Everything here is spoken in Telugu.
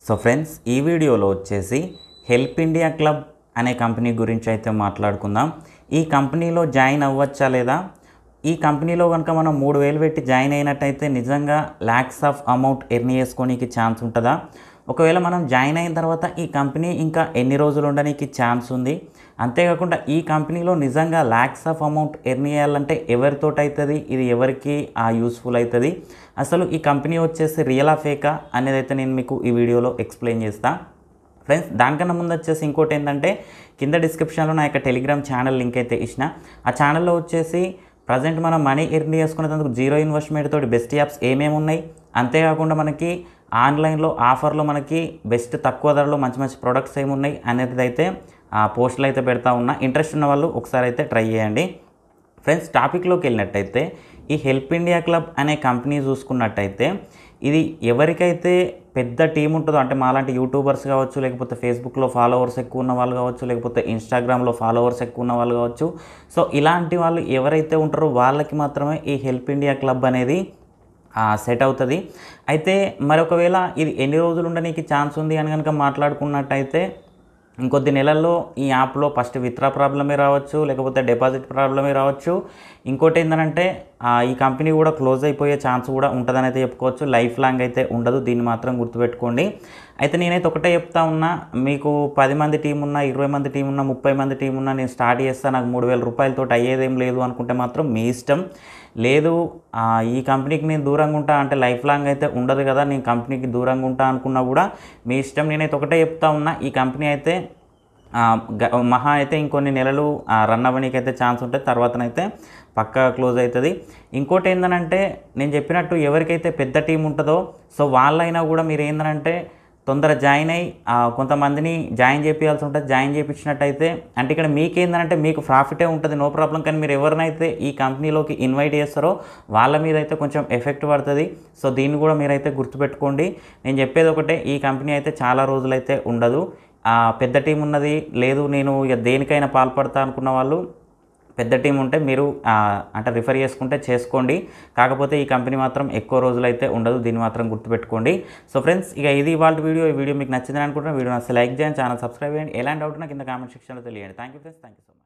సో ఫ్రెండ్స్ ఈ వీడియోలో వచ్చేసి హెల్ప్ ఇండియా క్లబ్ అనే కంపెనీ గురించి అయితే మాట్లాడుకుందాం. ఈ కంపెనీలో జాయిన్ అవ్వచ్చా లేదా, ఈ కంపెనీలో కనుక మనం 3000 పెట్టి జాయిన్ అయినట్టయితే నిజంగా ల్యాక్స్ ఆఫ్ అమౌంట్ ఎర్న్ చేసుకోనికి ఛాన్స్ ఉంటుందా, ఒకవేళ మనం జాయిన్ అయిన తర్వాత ఈ కంపెనీ ఇంకా ఎన్ని రోజులు ఉండడానికి ఛాన్స్ ఉంది, అంతేకాకుండా ఈ కంపెనీలో నిజంగా ల్యాక్స్ ఆఫ్ అమౌంట్ ఎర్న్ చేయాలంటే ఎవరితోటి అవుతుంది, ఇది ఎవరికి యూస్ఫుల్ అవుతుంది, అసలు ఈ కంపెనీ వచ్చేసి రియలా ఫేకా అనేది అయితే నేను మీకు ఈ వీడియోలో ఎక్స్ప్లెయిన్ చేస్తాను. ఫ్రెండ్స్ దానికన్నా ముందు వచ్చేసి ఇంకోటి ఏంటంటే కింద డిస్క్రిప్షన్లో నా యొక్క టెలిగ్రామ్ ఛానల్ లింక్ అయితే ఇచ్చిన. ఆ ఛానల్లో వచ్చేసి ప్రజెంట్ మనం మనీ ఎర్న్ చేసుకునేందుకు జీరో ఇన్వెస్ట్మెంట్ తోటి బెస్ట్ యాప్స్ ఏమేమి ఉన్నాయి, అంతేకాకుండా మనకి ఆన్లైన్లో ఆఫర్లో మనకి బెస్ట్ తక్కువ ధరలో మంచి మంచి ప్రొడక్ట్స్ ఏమున్నాయి అనేది అయితే పోస్టులు అయితే పెడతా ఉన్నా. ఇంట్రెస్ట్ ఉన్న వాళ్ళు ఒకసారి అయితే ట్రై చేయండి. ఫ్రెండ్స్ టాపిక్లోకి వెళ్ళినట్టయితే ఈ హెల్ప్ ఇండియా క్లబ్ అనే కంపెనీ చూసుకున్నట్టయితే ఇది ఎవరికైతే పెద్ద టీం ఉంటుందో, అంటే మాలాంటి యూట్యూబర్స్ కావచ్చు, లేకపోతే ఫేస్బుక్లో ఫాలోవర్స్ ఎక్కువ ఉన్న వాళ్ళు కావచ్చు, లేకపోతే ఇన్స్టాగ్రామ్లో ఫాలోవర్స్ ఎక్కువ ఉన్న వాళ్ళు కావచ్చు, సో ఇలాంటి వాళ్ళు ఎవరైతే ఉంటారో వాళ్ళకి మాత్రమే ఈ హెల్ప్ ఇండియా క్లబ్ అనేది సెట్ అవుతుంది. అయితే మరొకవేళ ఇది ఎన్ని రోజులు ఉండడానికి ఛాన్స్ ఉంది అని కనుక మాట్లాడుకున్నట్టయితే ఇంకొద్ది నెలల్లో ఈ యాప్లో ఫస్ట్ విత్డ్రా ప్రాబ్లమే రావచ్చు, లేకపోతే డిపాజిట్ ప్రాబ్లమే రావచ్చు. ఇంకోటి ఏంటంటే ఈ కంపెనీ కూడా క్లోజ్ అయిపోయే ఛాన్స్ కూడా ఉంటుందని అయితే చెప్పుకోవచ్చు. లైఫ్ లాంగ్ అయితే ఉండదు, దీన్ని మాత్రం గుర్తుపెట్టుకోండి. అయితే నేనైతే ఒకటే చెప్తా ఉన్నా, మీకు 10 మంది టీం ఉన్నా, 20 మంది టీం ఉన్నా, 30 మంది టీం ఉన్నా నేను స్టార్ట్ చేస్తాను, నాకు 3000 రూపాయలతో అయ్యేదేం లేదు అనుకుంటే మాత్రం మీ ఇష్టం. లేదు ఈ కంపెనీకి నేను దూరంగా ఉంటా అంటే లైఫ్ లాంగ్ అయితే ఉండదు కదా, నేను కంపెనీకి దూరంగా ఉంటా అనుకున్నా కూడా మీ ఇష్టం. నేనైతే ఒకటే చెప్తా ఉన్నా, ఈ కంపెనీ అయితే మహా అయితే ఇంకొన్ని నెలలు రన్ అవ్వడానికి అయితే ఛాన్స్ ఉంటుంది, తర్వాతనైతే పక్కా క్లోజ్ అవుతుంది. ఇంకోటి ఏంటంటే నేను చెప్పినట్టు ఎవరికైతే పెద్ద టీం ఉంటుందో సో వాళ్ళైనా కూడా మీరు ఏంటంటే తొందర జాయిన్ అయ్యి కొంతమందిని జాయిన్ చేయించాల్సి ఉంటుంది. జాయిన్ చేయించినట్టయితే అంటే ఇక్కడ మీకేందంటే మీకు ప్రాఫిటే ఉంటుంది, నో ప్రాబ్లం. కానీ మీరు ఎవరినైతే ఈ కంపెనీలోకి ఇన్వైట్ చేస్తారో వాళ్ళ మీద అయితే కొంచెం ఎఫెక్ట్ పడుతుంది. సో దీన్ని కూడా మీరైతే గుర్తుపెట్టుకోండి. నేను చెప్పేది ఒకటే, ఈ కంపెనీ అయితే చాలా రోజులైతే ఉండదు. పెద్ద టీం ఉన్నది లేదు, నేను ఇక దేనికైనా పాల్పడతా అనుకున్న వాళ్ళు పెద్ద టీం ఉంటే మీరు అంటే రిఫర్ చేసుకుంటే చేసుకోండి. కాకపోతే ఈ కంపెనీ మాత్రం ఎక్కువ రోజులైతే ఉండదు, దీన్ని మాత్రం గుర్తుపెట్టుకోండి. సో ఫ్రెండ్స్ ఇక ఇది ఇవాళ వీడియో. ఈ వీడియో మీకు నచ్చిందని అనుకుంటున్నాను. వీడియో నచ్చితే లైక్ చేయండి, ఛానల్ సబ్స్క్రైబ్ చేయండి. ఎలాంటి డౌట్ నాకు కింద కామెంట్ సెక్షన్లో తెలియండి. Thank you friends, thank you so much.